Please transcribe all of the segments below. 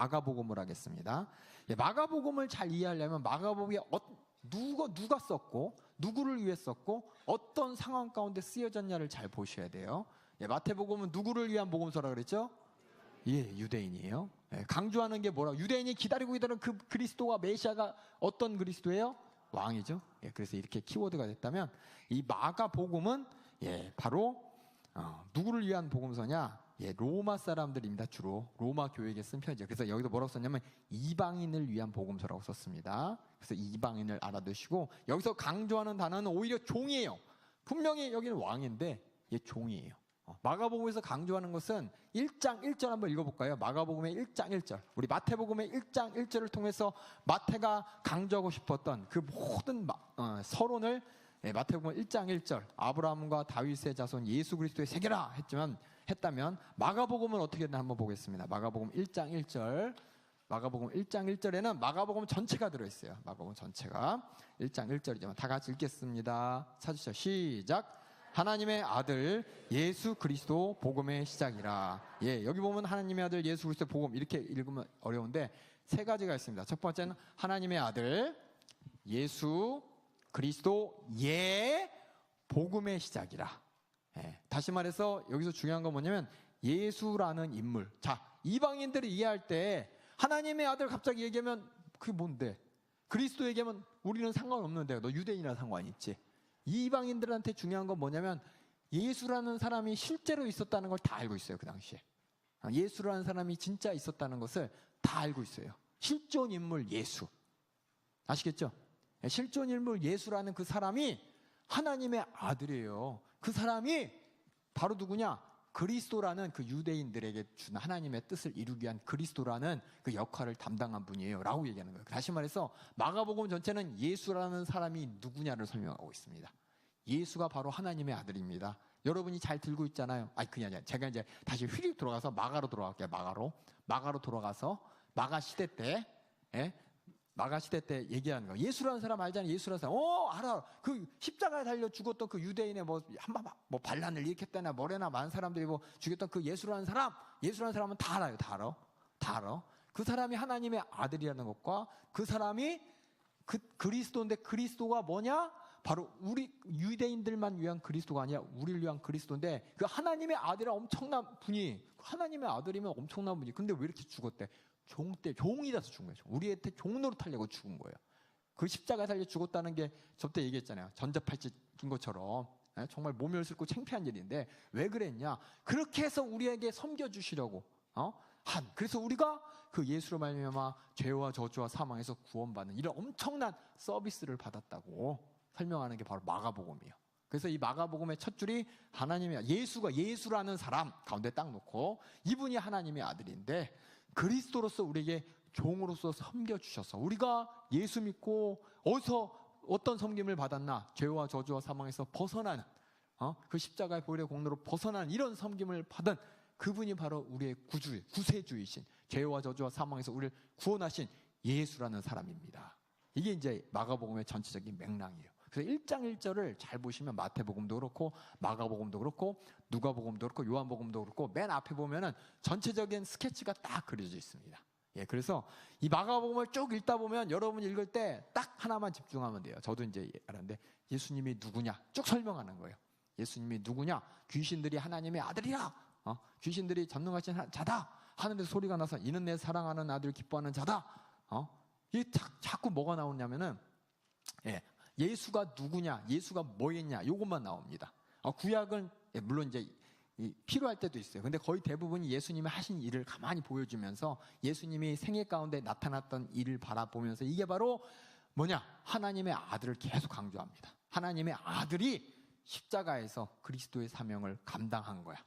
마가복음을 하겠습니다. 마가복음을 잘 이해하려면 마가복음이 누가 썼고 누구를 위해 썼고 어떤 상황 가운데 쓰여졌냐를 잘 보셔야 돼요. 마태복음은 누구를 위한 복음서라 그랬죠? 유대인이에요. 강조하는 게 뭐라고? 유대인이 기다리고 있던 그 그리스도가 메시아가 어떤 그리스도예요? 왕이죠. 그래서 이렇게 키워드가 됐다면 이 마가복음은 바로 누구를 위한 복음서냐? 로마 사람들입니다. 주로 로마 교회에게 쓴 편지죠. 그래서 여기서 뭐라고 썼냐면 이방인을 위한 복음서라고 썼습니다. 그래서 이방인을 알아두시고 여기서 강조하는 단어는 오히려 종이에요. 분명히 여기는 왕인데 종이에요. 마가복음에서 강조하는 것은 1장 1절 한번 읽어볼까요? 마가복음의 1장 1절. 우리 마태복음의 1장 1절을 통해서 마태가 강조하고 싶었던 그 모든 서론을 마태복음 1장 1절 아브라함과 다윗의 자손 예수 그리스도의 세계라 했다면 마가복음은 어떻게 되나 한번 보겠습니다. 마가복음 1장 1절. 마가복음 1장 1절에는 마가복음 전체가 들어있어요. 마가복음 전체가 1장 1절이지만 다 같이 읽겠습니다. 찾으시죠. 시작. 하나님의 아들 예수 그리스도 복음의 시작이라. 여기 보면 하나님의 아들 예수 그리스도 복음 이렇게 읽으면 어려운데 세 가지가 있습니다. 첫 번째는 하나님의 아들 예수 그리스도 복음의 시작이라. 다시 말해서 여기서 중요한 건 뭐냐면 예수라는 인물. 자, 이방인들이 이해할 때 하나님의 아들 갑자기 얘기하면 그게 뭔데? 그리스도 얘기하면 우리는 상관없는데 너 유대인이랑 상관이 있지. 이방인들한테 중요한 건 뭐냐면 예수라는 사람이 실제로 있었다는 걸 다 알고 있어요. 그 당시에 예수라는 사람이 진짜 있었다는 것을 다 알고 있어요. 실존 인물 예수 아시겠죠? 실존 인물 예수라는 그 사람이 하나님의 아들이에요. 그 사람이 바로 누구냐? 그리스도라는 그 유대인들에게 준 하나님의 뜻을 이루기 위한 그리스도라는 그 역할을 담당한 분이에요 라고 얘기하는 거예요. 다시 말해서 마가복음 전체는 예수라는 사람이 누구냐를 설명하고 있습니다. 예수가 바로 하나님의 아들입니다. 여러분이 잘 들고 있잖아요. 그게 아니라 제가 이제 다시 휘릭 돌아가서 마가로 돌아갈게요. 마가로 돌아가서 마가 시대 때 얘기하는 거. 예수라는 사람 알잖아요. 예수라는 사람. 알아. 그 십자가에 달려 죽었던 그 유대인의 뭐 반란을 일으켰다나 뭐래나 많은 사람들이 죽였던 그 예수라는 사람은 다 알아요. 다 알아. 그 사람이 하나님의 아들이라는 것과 그 사람이 그리스도인데 그리스도가 뭐냐? 바로 우리 유대인들만 위한 그리스도가 아니라 우리를 위한 그리스도인데 그 하나님의 아들이라 엄청난 분이 하나님의 아들이면 엄청난 분이 근데 왜 이렇게 죽었대? 종이라서 죽은 거예요. 우리한테 종 노릇하려고 죽은 거예요. 그 십자가에 달려 죽었다는 게 저때 얘기했잖아요. 전자팔찌 낀 것처럼 정말 모멸스럽고 창피한 일인데 왜 그랬냐? 그렇게 해서 우리에게 섬겨주시려고 그래서 우리가 그 예수로 말미암아 죄와 저주와 사망에서 구원받는 이런 엄청난 서비스를 받았다고 설명하는 게 바로 마가복음이에요. 그래서 이 마가복음의 첫 줄이 하나님의 예수라는 사람 가운데 딱 놓고 이분이 하나님의 아들인데 그리스도로서 우리에게 종으로서 섬겨주셔서 우리가 예수 믿고 어떤 섬김을 받았나? 죄와 저주와 사망에서 벗어나는 그 십자가의 보혈의 공로로 벗어나는 이런 섬김을 받은 그분이 바로 우리의 구세주이신 죄와 저주와 사망에서 우리를 구원하신 예수라는 사람입니다. 이게 이제 마가복음의 전체적인 맥락이에요. 그래서 1장 1절을 잘 보시면 마태복음도 그렇고 마가복음도 그렇고 누가복음도 그렇고 요한복음도 그렇고 맨 앞에 보면은 전체적인 스케치가 딱 그려져 있습니다. 그래서 이 마가복음을 쭉 읽다 보면 여러분이 읽을 때 딱 하나만 집중하면 돼요. 저도 이제 알았는데 예수님이 누구냐 쭉 설명하는 거예요. 예수님이 누구냐? 귀신들이 하나님의 아들이라. 귀신들이 전능하신 자다. 하늘에서 소리가 나서 이는 내 사랑하는 아들 기뻐하는 자다. 이게 자꾸 뭐가 나오냐면은 예수가 누구냐, 예수가 뭐였냐, 요것만 나옵니다. 구약은 물론 이제 필요할 때도 있어요. 근데 거의 대부분이 예수님이 하신 일을 가만히 보여주면서 예수님이 생애 가운데 나타났던 일을 바라보면서 이게 바로 뭐냐? 하나님의 아들을 계속 강조합니다. 하나님의 아들이 십자가에서 그리스도의 사명을 감당한 거야.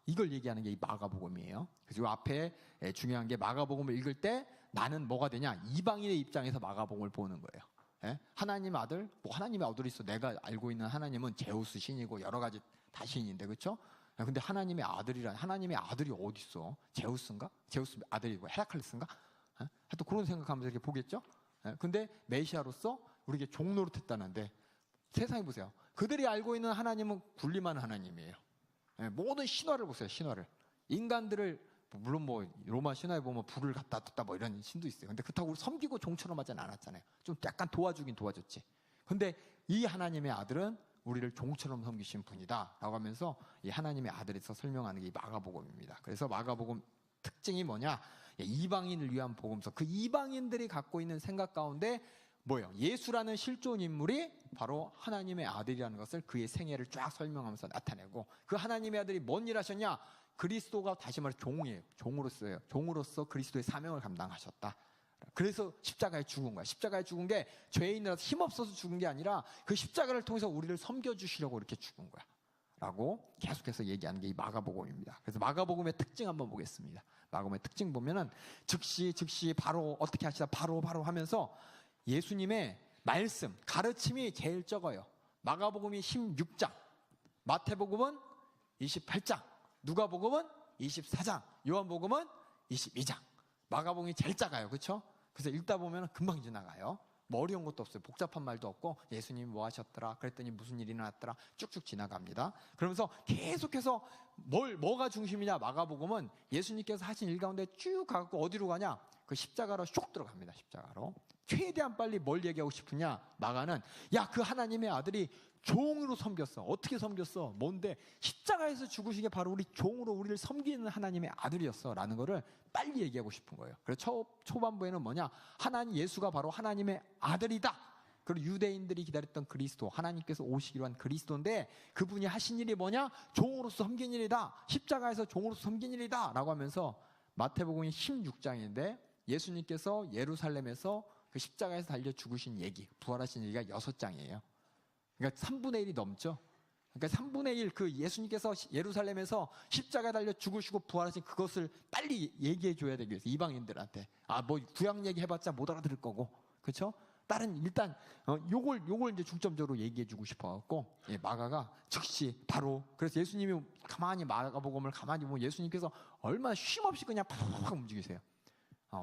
이걸 얘기하는 게 이 마가복음이에요. 그래서 이 앞에 중요한 게 마가복음을 읽을 때 나는 뭐가 되냐? 이방인의 입장에서 마가복음을 보는 거예요. 하나님의 아들, 하나님의 아들이 있어. 내가 알고 있는 하나님은 제우스 신이고 여러 가지 다 신인데, 그렇죠? 근데 하나님의 아들이 어디 있어? 제우스인가? 제우스 아들이고 헤라클레스인가? 하여튼 그런 생각하면서 이렇게 보겠죠? 근데 메시아로서 우리에게 종노릇했다는데 세상에 보세요. 그들이 알고 있는 하나님은 군림하는 하나님이에요. 모든 신화를 보세요. 신화를 인간들을 물론 뭐 로마 신화에 보면 불을 갖다 뒀다 뭐 이런 신도 있어요. 근데 그렇다고 섬기고 종처럼 하진 않았잖아요. 좀 약간 도와주긴 도와줬지. 근데 이 하나님의 아들은 우리를 종처럼 섬기신 분이다 라고 하면서 이 하나님의 아들에서 설명하는 게 이 마가복음입니다. 그래서 마가복음 특징이 뭐냐? 이방인을 위한 복음서. 그 이방인들이 갖고 있는 생각 가운데 뭐예요? 예수라는 실존 인물이 바로 하나님의 아들이라는 것을 그의 생애를 쫙 설명하면서 나타내고, 그 하나님의 아들이 뭔 일 하셨냐? 그리스도가 다시 말해 종이에요. 종으로서예요. 종으로서 그리스도의 사명을 감당하셨다. 그래서 십자가에 죽은 거야. 십자가에 죽은 게 죄인이라서 힘없어서 죽은 게 아니라 그 십자가를 통해서 우리를 섬겨주시려고 이렇게 죽은 거야 라고 계속해서 얘기하는 게 이 마가복음입니다. 그래서 마가복음의 특징 한번 보겠습니다. 마가복음의 특징 보면은 즉시 바로 어떻게 하시다 바로 하면서 예수님의 말씀, 가르침이 제일 적어요. 마가복음이 16장, 마태복음은 28장, 누가복음은 24장, 요한복음은 22장. 마가복음이 제일 작아요. 그렇죠? 그래서 읽다 보면 금방 지나가요. 뭐 어려운 것도 없어요. 복잡한 말도 없고 예수님이 뭐 하셨더라, 그랬더니 무슨 일이 일어났더라, 쭉쭉 지나갑니다. 그러면서 계속해서 뭐가 중심이냐? 마가복음은 예수님께서 하신 일 가운데 쭉 가고 어디로 가냐? 그 십자가로 쭉 들어갑니다. 십자가로. 최대한 빨리 뭘 얘기하고 싶으냐? 마가는 그 하나님의 아들이 종으로 섬겼어. 어떻게 섬겼어? 뭔데? 십자가에서 죽으신 게 바로 우리 종으로 우리를 섬기는 하나님의 아들이었어 라는 거를 빨리 얘기하고 싶은 거예요. 그래서 초반부에는 뭐냐? 하나님 예수가 바로 하나님의 아들이다. 그리고 유대인들이 기다렸던 그리스도, 하나님께서 오시기로 한 그리스도인데 그분이 하신 일이 뭐냐? 종으로서 섬긴 일이다. 십자가에서 종으로서 섬긴 일이다 라고 하면서 마태복음이 16장인데 예수님께서 예루살렘에서 그 십자가에서 달려 죽으신 얘기, 부활하신 얘기가 6장이에요. 그러니까 3분의 1이 넘죠. 그러니까 3분의 1 그 예수님께서 예루살렘에서 십자가에 달려 죽으시고 부활하신 그것을 빨리 얘기해 줘야 되기 위해서 이방인들한테 뭐 구약 얘기 해봤자 못 알아들을 거고, 그렇죠? 다른 일단 요걸 이제 중점적으로 얘기해 주고 싶어갖고 마가가 즉시 바로, 그래서 예수님이 가만히 마가복음을 가만히 보면 예수님께서 얼마나 쉼없이 그냥 팍팍 움직이세요.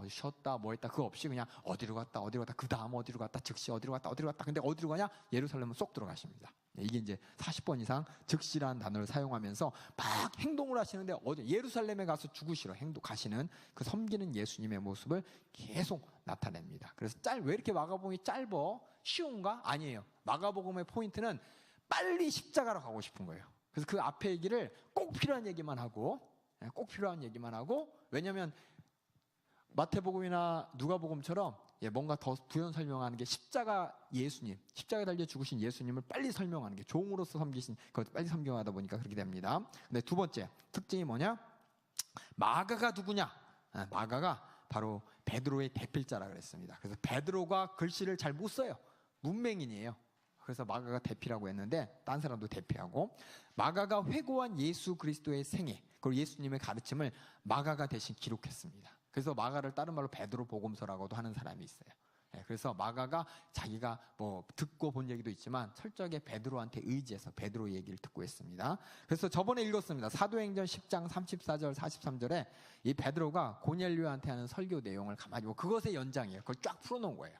쉬었다 뭐 했다 그거 없이 그냥 어디로 갔다 그 다음 어디로 갔다 즉시 어디로 갔다 근데 어디로 가냐? 예루살렘은 쏙 들어가십니다. 이게 이제 40번 이상 즉시라는 단어를 사용하면서 막 행동을 하시는데 예루살렘에 가서 죽으시러 가시는 그 섬기는 예수님의 모습을 계속 나타냅니다. 그래서 왜 이렇게 마가복음이 짧어? 쉬운가? 아니에요. 마가복음의 포인트는 빨리 십자가로 가고 싶은 거예요. 그래서 그 앞에 얘기를 꼭 필요한 얘기만 하고 왜냐하면 마태복음이나 누가복음처럼 뭔가 더 부연 설명하는 게 십자가 예수님, 십자가에 달려 죽으신 예수님을 빨리 설명하는 게 종으로서 섬기신 그것을 빨리 설명하다 보니까 그렇게 됩니다. 근데 두 번째 특징이 뭐냐? 마가가 누구냐? 마가가 바로 베드로의 대필자라 그랬습니다. 그래서 베드로가 글씨를 잘 못 써요. 문맹인이에요. 그래서 마가가 대피라고 했는데 딴 사람도 대피하고, 마가가 회고한 예수 그리스도의 생애 그리고 예수님의 가르침을 마가가 대신 기록했습니다. 그래서 마가를 다른 말로 베드로 복음서라고도 하는 사람이 있어요. 그래서 마가가 자기가 뭐 듣고 본 얘기도 있지만 철저하게 베드로한테 의지해서 베드로 얘기를 듣고 있습니다. 그래서 저번에 읽었습니다. 사도행전 10장 34절 43절에 이 베드로가 고넬료한테 하는 설교 내용을 가만히 보고 그것의 연장이에요. 그걸 쫙 풀어놓은 거예요.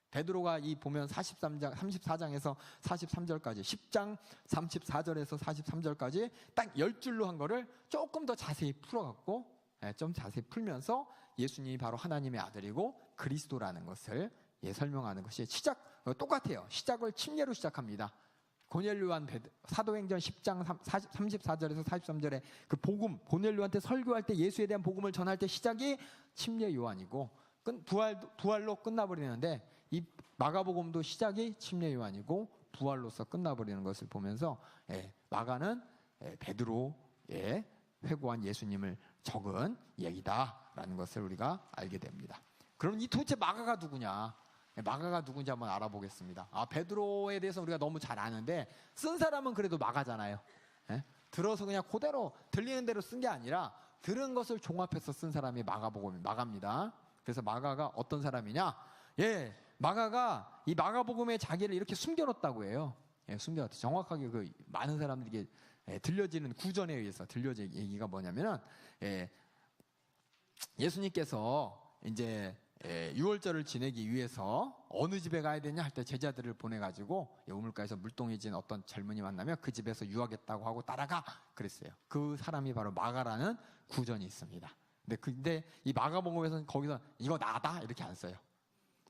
베드로가 이 보면 34장에서 43절까지 10장 34절에서 43절까지 딱 10줄로 한 거를 조금 더 자세히 풀어갖고 좀 자세히 풀면서 예수님이 바로 하나님의 아들이고 그리스도라는 것을 설명하는 것이 똑같아요. 시작을 침례로 시작합니다. 고넬료한 사도행전 10장 34절에서 43절에 그 복음, 고넬료한테 설교할 때 예수에 대한 복음을 전할 때 시작이 침례 요한이고 부활로 끝나버리는데 이 마가복음도 시작이 침례 요한이고 부활로서 끝나버리는 것을 보면서 마가는 베드로의 회고한 예수님을 적은 얘기다라는 것을 우리가 알게 됩니다. 그럼 이 도대체 마가가 누구냐? 마가가 누군지 한번 알아보겠습니다. 베드로에 대해서 우리가 너무 잘 아는데 쓴 사람은 그래도 마가잖아요. 들어서 그냥 그대로 들리는 대로 쓴 게 아니라 들은 것을 종합해서 쓴 사람이 마가입니다. 그래서 마가가 어떤 사람이냐? 마가가 이 마가복음에 자기를 이렇게 숨겨놓았다고 해요. 숨겨놨다. 정확하게 그 많은 사람들이 들려지는 구전에 의해서 들려진 얘기가 뭐냐면은 예수님께서 이제 유월절을 지내기 위해서 어느 집에 가야 되냐 할 때 제자들을 보내가지고 우물가에서 물동이 진 어떤 젊은이 만나면 그 집에서 유하겠다고 하고 따라가 그랬어요. 그 사람이 바로 마가라는 구전이 있습니다. 근데 이 마가복음에서는 거기서 이거 나다 이렇게 안 써요.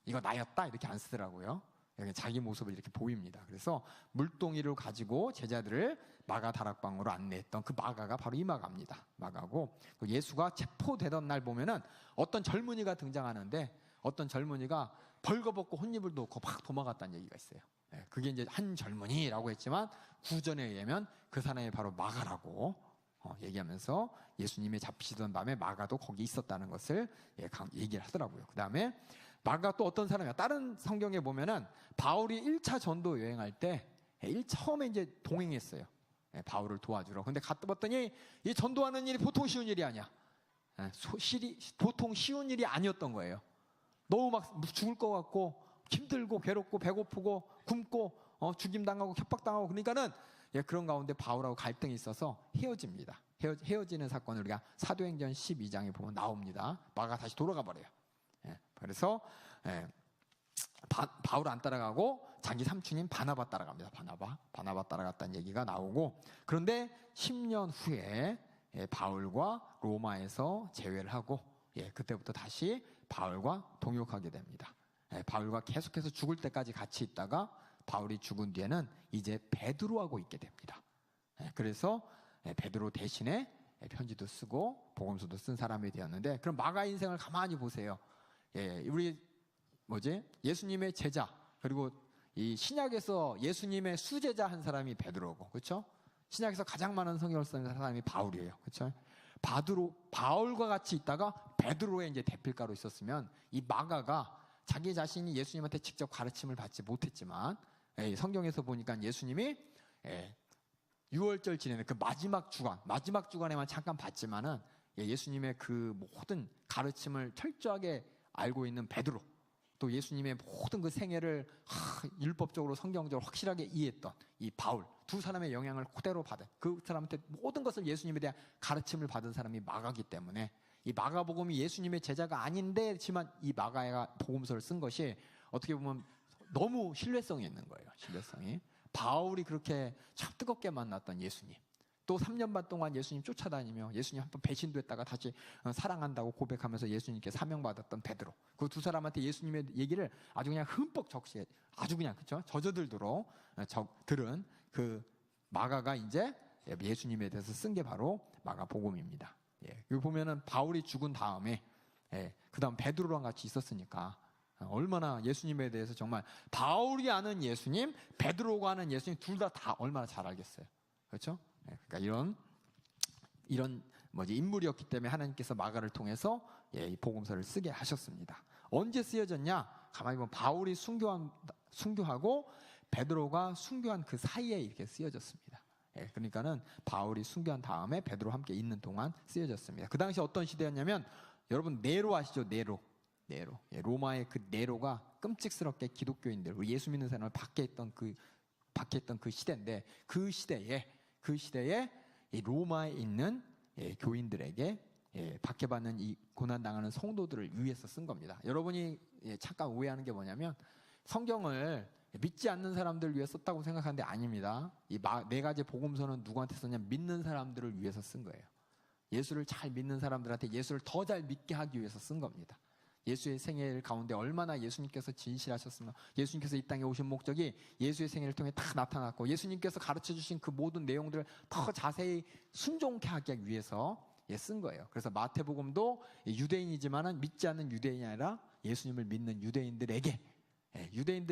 이거 나였다 이렇게 안 쓰더라고요. 자기 모습을 이렇게 보입니다. 그래서 물동이를 가지고 제자들을 마가 다락방으로 안내했던 그 마가가 바로 이 마가입니다. 마가고, 예수가 체포되던 날 보면은 어떤 젊은이가 등장하는데, 어떤 젊은이가 벌거벗고 혼입을 놓고 막 도망갔다는 얘기가 있어요. 그게 이제 한 젊은이라고 했지만 구전에 의하면 그 사람이 바로 마가라고 얘기하면서 예수님이 잡히시던 밤에 마가도 거기 있었다는 것을 얘기를 하더라고요. 그 다음에 마가 또 어떤 사람이야? 다른 성경에 보면은 바울이 1차 전도 여행할 때 처음에 이제 동행했어요. 바울을 도와주러. 근데 갔다 봤더니 이 전도하는 일이 보통 쉬운 일이 아니야. 보통 쉬운 일이 아니었던 거예요. 너무 막 죽을 것 같고 힘들고 괴롭고 배고프고 굶고 죽임당하고 협박당하고, 그러니까는 그런 가운데 바울하고 갈등이 있어서 헤어집니다. 헤어지는 사건을 우리가 사도행전 12장에 보면 나옵니다. 마가 다시 돌아가 버려요. 그래서 바울 안 따라가고 자기 삼촌인 바나바 따라갑니다. 바나바 따라갔다는 얘기가 나오고, 그런데 10년 후에 바울과 로마에서 재회를 하고 그때부터 다시 바울과 동역하게 됩니다. 바울과 계속해서 죽을 때까지 같이 있다가 바울이 죽은 뒤에는 이제 베드로하고 있게 됩니다. 그래서 베드로 대신에 편지도 쓰고 복음서도 쓴 사람이 되었는데, 그럼 마가 인생을 가만히 보세요. 우리 예수님의 제자, 그리고 이 신약에서 예수님의 수제자 한 사람이 베드로고, 그렇죠? 신약에서 가장 많은 성경을 쓴 사람이 바울이에요, 그렇죠? 바울과 같이 있다가 베드로의 이제 대필가로 있었으면, 이 마가가 자기 자신이 예수님한테 직접 가르침을 받지 못했지만 성경에서 보니까 예수님이 유월절 지내는 그 마지막 주간에만 잠깐 봤지만은 예수님의 그 모든 가르침을 철저하게 알고 있는 베드로, 또 예수님의 모든 그 생애를 율법적으로 성경적으로 확실하게 이해했던 이 바울, 두 사람의 영향을 그대로 받은, 그 사람한테 모든 것을 예수님에 대한 가르침을 받은 사람이 마가기 때문에, 이 마가복음이 예수님의 제자가 아닌데지만 이 마가가 복음서를 쓴 것이 어떻게 보면 너무 신뢰성이 있는 거예요. 신뢰성이. 바울이 그렇게 참 뜨겁게 만났던 예수님, 또 3년 반 동안 예수님 쫓아다니며 예수님 한번 배신도 했다가 다시 사랑한다고 고백하면서 예수님께 사명받았던 베드로, 그 두 사람한테 예수님의 얘기를 아주 그냥 흠뻑 적시해, 아주 그냥, 그렇죠? 젖어들도록 들은 그 마가가 이제 예수님에 대해서 쓴 게 바로 마가복음입니다. 여기 보면은 바울이 죽은 다음에 그 다음 베드로랑 같이 있었으니까 얼마나 예수님에 대해서 정말 바울이 아는 예수님, 베드로가 아는 예수님 둘 다 얼마나 잘 알겠어요, 그렇죠? 그러니까 이런 인물이었기 때문에 하나님께서 마가를 통해서 이 복음서를 쓰게 하셨습니다. 언제 쓰여졌냐? 가만히 보면 바울이 순교하고 베드로가 순교한 그 사이에 이렇게 쓰여졌습니다. 그러니까는 바울이 순교한 다음에 베드로 함께 있는 동안 쓰여졌습니다. 그 당시 어떤 시대였냐면, 여러분 네로 아시죠? 네로. 로마의 그 네로가 끔찍스럽게 기독교인들, 우리 예수 믿는 사람을 박해했던 그 시대인데, 그 시대에 이 로마에 있는 교인들에게 박해받는 이 고난당하는 성도들을 위해서 쓴 겁니다. 여러분이 잠깐 오해하는 게 뭐냐면, 성경을 믿지 않는 사람들을 위해 썼다고 생각하는데 아닙니다. 이 네 가지 복음서는 누구한테 썼냐면 믿는 사람들을 위해서 쓴 거예요. 예수를 잘 믿는 사람들한테 예수를 더 잘 믿게 하기 위해서 쓴 겁니다. 예수의 생애 가운데 얼마나 예수님께서 진실하셨으며, 예수님께서 이 땅에 오신 목적이 예수의 생애를 통해 다 나타났고, 예수님께서 가르쳐 주신 그 모든 내용들을 더 자세히 순종케 하기 위해서 쓴 거예요. 그래서 마태복음도 유대인이지만은 믿지 않는 유대인이 아니라 예수님을 믿는 유대인들에게,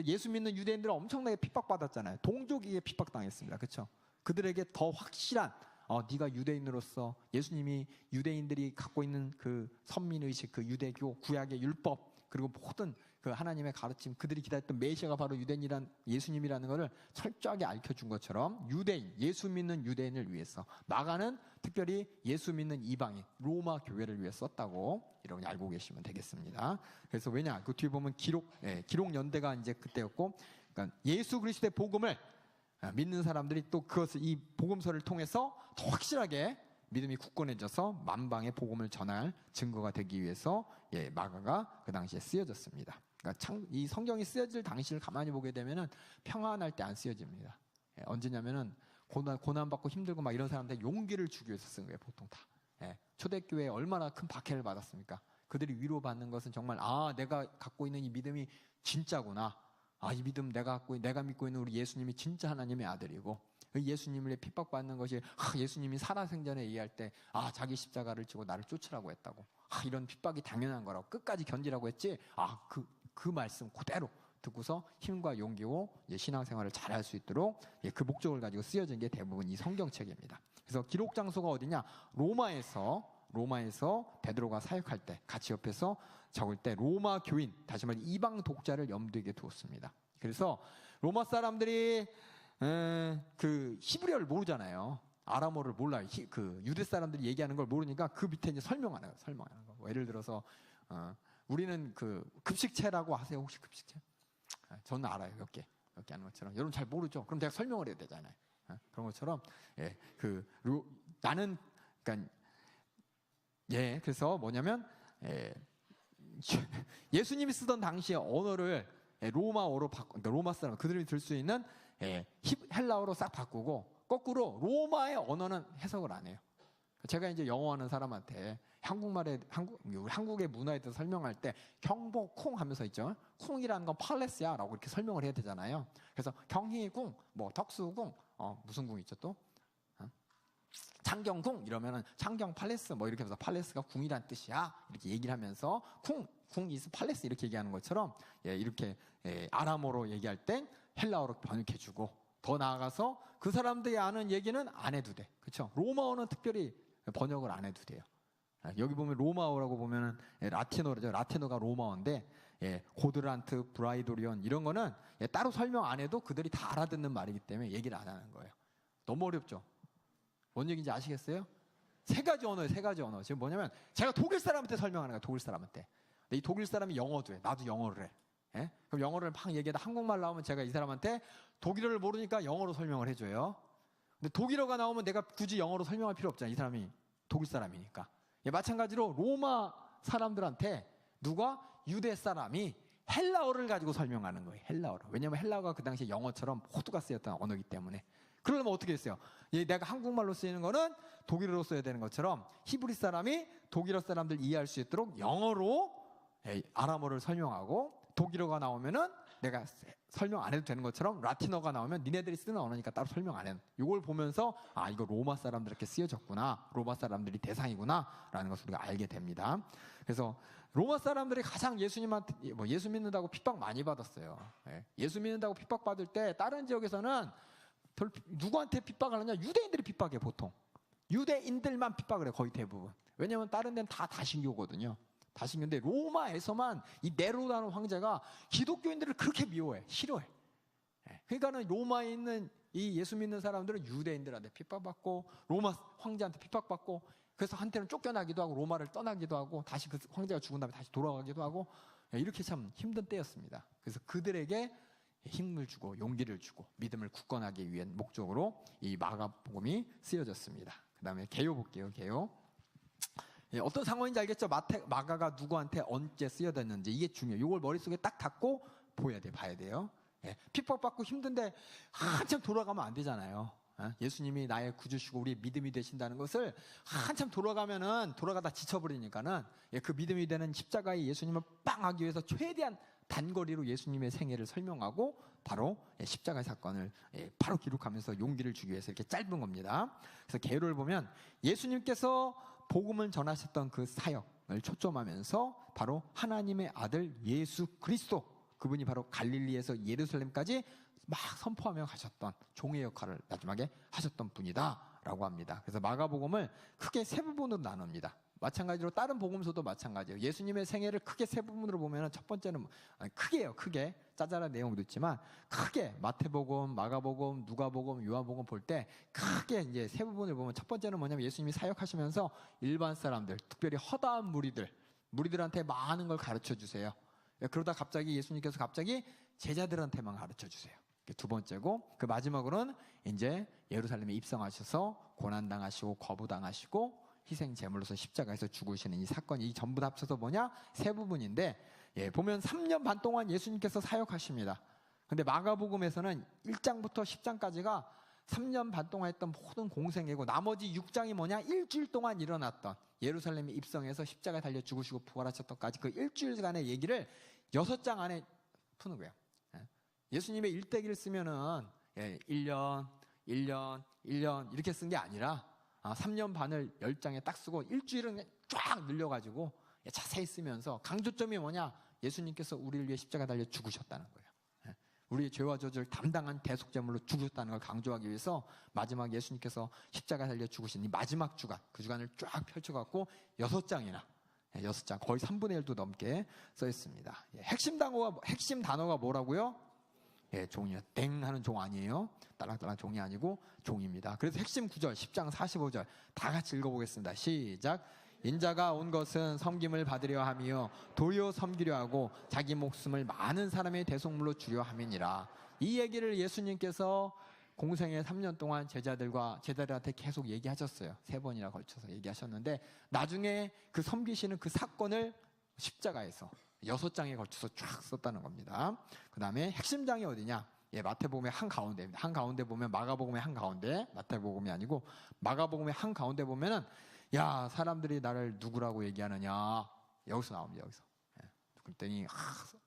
예수 믿는 유대인들은 엄청나게 핍박받았잖아요. 동족에게 핍박당했습니다, 그렇죠? 그들에게 더 확실한 네가 유대인으로서 예수님이 유대인들이 갖고 있는 그 선민의식, 그 유대교, 구약의 율법, 그리고 모든 그 하나님의 가르침, 그들이 기다렸던 메시아가 바로 유대인이란 예수님이라는 것을 철저하게 알려준 것처럼, 예수 믿는 유대인을 위해서, 마가는 특별히 예수 믿는 이방인, 로마 교회를 위해 썼다고 여러분이 알고 계시면 되겠습니다. 그래서 왜냐? 그 뒤에 보면 기록 연대가 이제 그때였고, 그러니까 예수 그리스도의 복음을 믿는 사람들이 또 그것을, 이 복음서를 통해서 더 확실하게 믿음이 굳건해져서 만방의 복음을 전할 증거가 되기 위해서 마가가 그 당시에 쓰여졌습니다. 그러니까 이 성경이 쓰여질 당시를 가만히 보게 되면은 평안할 때 안 쓰여집니다. 언제냐면은 고난받고 힘들고 막 이런 사람들 용기를 주기 위해서 쓴 거예요, 보통 다. 초대교회에 얼마나 큰 박해를 받았습니까? 그들이 위로받는 것은 정말 내가 갖고 있는 이 믿음이 진짜구나. 이 믿음 내가 믿고 있는 우리 예수님이 진짜 하나님의 아들이고, 예수님을 핍박받는 것이 예수님이 살아생전에 얘기할 때 자기 십자가를 지고 나를 쫓으라고 했다고, 이런 핍박이 당연한 거라고 끝까지 견디라고 했지. 그 말씀 그대로 듣고서 힘과 용기로 신앙생활을 잘할 수 있도록 그 목적을 가지고 쓰여진 게 대부분 이 성경책입니다. 그래서 기록 장소가 어디냐? 로마에서 베드로가 사역할 때 같이 옆에서 적을 때 로마 교인, 다시 말해 이방 독자를 염두에 두었습니다. 그래서 로마 사람들이 그 히브리어를 모르잖아요. 아람어를 몰라요. 그 유대 사람들이 얘기하는 걸 모르니까 그 밑에 이제 설명하는 거. 예를 들어서 우리는 그 급식체라고 하세요. 혹시 급식체? 저는 알아요. 몇 개 하는 것처럼. 여러분 잘 모르죠? 그럼 제가 설명을 해야 되잖아요. 그런 것처럼 나는 그러니까 그래서 뭐냐면 예수님이 쓰던 당시의 언어를 로마어로 로마 사람 그들이 들 수 있는 헬라어로 싹 바꾸고, 거꾸로 로마의 언어는 해석을 안 해요. 제가 이제 영어하는 사람한테 한국의 문화에 대해서 설명할 때 경보 쿵 하면서 있죠. 쿵이라는 건 팔레스야 라고 이렇게 설명을 해야 되잖아요. 그래서 경희궁, 덕수궁, 무슨 궁 있죠 또? 창경궁 이러면은 창경 팔레스 이렇게 하면서 팔레스가 궁이란 뜻이야 이렇게 얘기를 하면서 궁 이스 팔레스 이렇게 얘기하는 것처럼 이렇게 아람어로 얘기할 땐 헬라어로 번역해주고, 더 나아가서 그 사람들이 아는 얘기는 안 해도 돼. 그렇죠? 로마어는 특별히 번역을 안 해도 돼요. 여기 보면 로마어라고 보면은 라틴어죠. 라틴어가 로마어인데 고드란트, 브라이도리온 이런 거는 따로 설명 안 해도 그들이 다 알아듣는 말이기 때문에 얘기를 안 하는 거예요. 너무 어렵죠? 뭔 얘기인지 아시겠어요? 세 가지 언어. 지금 뭐냐면 제가 독일 사람한테 설명하는 거야. 독일 사람한테. 근데 이 독일 사람이 영어도 해. 나도 영어를 해. 그럼 영어를 막 얘기하다 한국말 나오면 제가 이 사람한테 독일어를 모르니까 영어로 설명을 해줘요. 근데 독일어가 나오면 내가 굳이 영어로 설명할 필요 없잖아. 이 사람이 독일 사람이니까. 마찬가지로 로마 사람들한테 유대 사람이 헬라어를 가지고 설명하는 거예요. 헬라어로. 왜냐하면 헬라어가 그 당시에 영어처럼 호두가 쓰였던 언어이기 때문에. 그러려면 어떻게 했어요? 내가 한국말로 쓰이는 거는 독일어로 써야 되는 것처럼 히브리 사람이 독일어 사람들 이해할 수 있도록 영어로 아람어를 설명하고, 독일어가 나오면은 내가 설명 안 해도 되는 것처럼 라틴어가 나오면 니네들이 쓰는 언어니까 따로 설명 안 해. 이걸 보면서 이거 로마 사람들에게 쓰여졌구나, 로마 사람들이 대상이구나 라는 것을 우리가 알게 됩니다. 그래서 로마 사람들이 가장 예수님한테 예수 믿는다고 핍박 많이 받았어요. 예수 믿는다고 핍박 받을 때 다른 지역에서는 누구한테 핍박을 하냐? 유대인들이 핍박해. 보통 유대인들만 핍박을 해, 거의 대부분. 왜냐하면 다른 데는 다 다신교거든요. 다신교인데 로마에서만 이 네로라는 황제가 기독교인들을 그렇게 미워해, 싫어해. 그러니까는 로마에 있는 이 예수 믿는 사람들은 유대인들한테 핍박받고 로마 황제한테 핍박받고, 그래서 한때는 쫓겨나기도 하고 로마를 떠나기도 하고 다시 그 황제가 죽은 다음에 다시 돌아가기도 하고, 이렇게 참 힘든 때였습니다. 그래서 그들에게 힘을 주고 용기를 주고 믿음을 굳건하기 위한 목적으로 이 마가복음이 쓰여졌습니다. 그 다음에 개요 볼게요. 개요. 어떤 상황인지 알겠죠? 마가가 누구한테 언제 쓰여졌는지 이게 중요해요. 이걸 머릿속에 딱 갖고 봐야 돼요. 핍박받고 힘든데 한참 돌아가면 안 되잖아요. 예수님이 나의 구주시고 우리의 믿음이 되신다는 것을 한참 돌아가다 지쳐버리니까는 그 믿음이 되는 십자가의 예수님을 빵 하기 위해서 최대한 단거리로 예수님의 생애를 설명하고 바로 십자가의 사건을 바로 기록하면서 용기를 주기 위해서 이렇게 짧은 겁니다. 그래서 개요를 보면 예수님께서 복음을 전하셨던 그 사역을 초점하면서 바로 하나님의 아들 예수 그리스도, 그분이 바로 갈릴리에서 예루살렘까지 막 선포하며 가셨던 종의 역할을 마지막에 하셨던 분이다 라고 합니다. 그래서 마가복음을 크게 세 부분으로 나눕니다. 마찬가지로 다른 복음서도 마찬가지예요. 예수님의 생애를 크게 세 부분으로 보면 첫 번째는 크게 짜잘한 내용도 있지만 크게 마태복음, 마가복음, 누가복음, 요한복음 볼 때 크게 이제 세 부분을 보면 첫 번째는 뭐냐면 예수님이 사역하시면서 일반 사람들, 특별히 허다한 무리들한테 많은 걸 가르쳐 주세요. 그러다 갑자기 예수님께서 제자들한테만 가르쳐 주세요. 두 번째고, 그 마지막으로는 이제 예루살렘에 입성하셔서 고난당하시고 거부당하시고 희생 제물로서 십자가에서 죽으시는 이 사건이 전부 다 합쳐서 뭐냐? 세 부분인데, 보면 3년 반 동안 예수님께서 사역하십니다. 근데 마가복음에서는 1장부터 10장까지가 3년 반 동안 했던 모든 공생애고 나머지 6장이 뭐냐? 일주일 동안 일어났던 예루살렘에 입성해서 십자가에 달려 죽으시고 부활하셨던까지 그 일주일간의 얘기를 6장 안에 푸는 거예요. 예수님의 일대기를 쓰면은 1년 이렇게 쓴 게 아니라 3년 반을 10장에 딱 쓰고 일주일은 쫙 늘려가지고 자세히 쓰면서 강조점이 뭐냐? 예수님께서 우리를 위해 십자가 달려 죽으셨다는 거예요. 우리의 죄와 저주를 담당한 대속제물로 죽으셨다는 걸 강조하기 위해서 마지막 예수님께서 십자가 달려 죽으신 이 마지막 주간, 그 주간을 쫙 펼쳐갖고 6장이나 6장 거의 3분의 1도 넘게 써 있습니다. 핵심 단어가 뭐라고요? 종이요. 땡 하는 종 아니에요. 딸랑딸랑 종이 아니고 종입니다. 그래서 핵심 구절 10장 45절 다 같이 읽어보겠습니다. 시작. 인자가 온 것은 섬김을 받으려 함이요 도리어 섬기려 하고 자기 목숨을 많은 사람의 대속물로 주려 함이니라. 이 얘기를 예수님께서 공생애 3년 동안 제자들한테 계속 얘기하셨어요. 3번이나 걸쳐서 얘기하셨는데 나중에 그 섬기시는 그 사건을 십자가에서 6장에 걸쳐서 쫙 썼다는 겁니다. 그 다음에 핵심장이 어디냐? 마태복음의 한가운데입니다. 한가운데 보면 마가복음의 한가운데, 마태복음이 아니고 마가복음의 한가운데 보면은 야, 사람들이 나를 누구라고 얘기하느냐? 여기서 나옵니다. 여기서. 그랬더니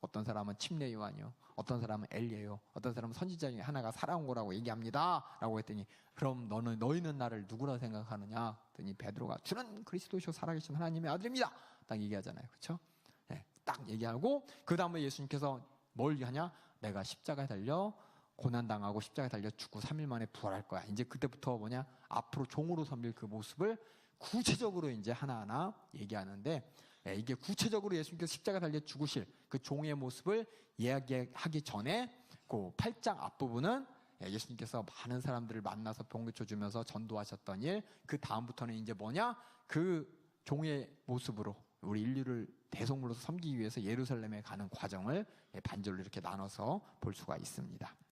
어떤 사람은 침례 요한이요, 어떤 사람은 엘리야요, 어떤 사람은 선지자 중에 하나가 살아온 거라고 얘기합니다. 라고 했더니 그럼 너희는 나를 누구라 생각하느냐? 그랬더니 베드로가 주는 그리스도시요 살아계신 하나님의 아들입니다. 딱 얘기하잖아요. 그렇죠? 딱 얘기하고 그 다음에 예수님께서 뭘 하냐? 내가 십자가에 달려 고난당하고 십자가에 달려 죽고 3일 만에 부활할 거야. 이제 그때부터 뭐냐? 앞으로 종으로 섬길 그 모습을 구체적으로 이제 하나하나 얘기하는데 이게 구체적으로 예수님께서 십자가에 달려 죽으실 그 종의 모습을 이야기하기 전에 그 8장 앞부분은 예수님께서 많은 사람들을 만나서 병 고쳐주면서 전도하셨던 일, 그 다음부터는 이제 뭐냐? 그 종의 모습으로 우리 인류를 대속물로서 섬기기 위해서 예루살렘에 가는 과정을 반절로 이렇게 나눠서 볼 수가 있습니다.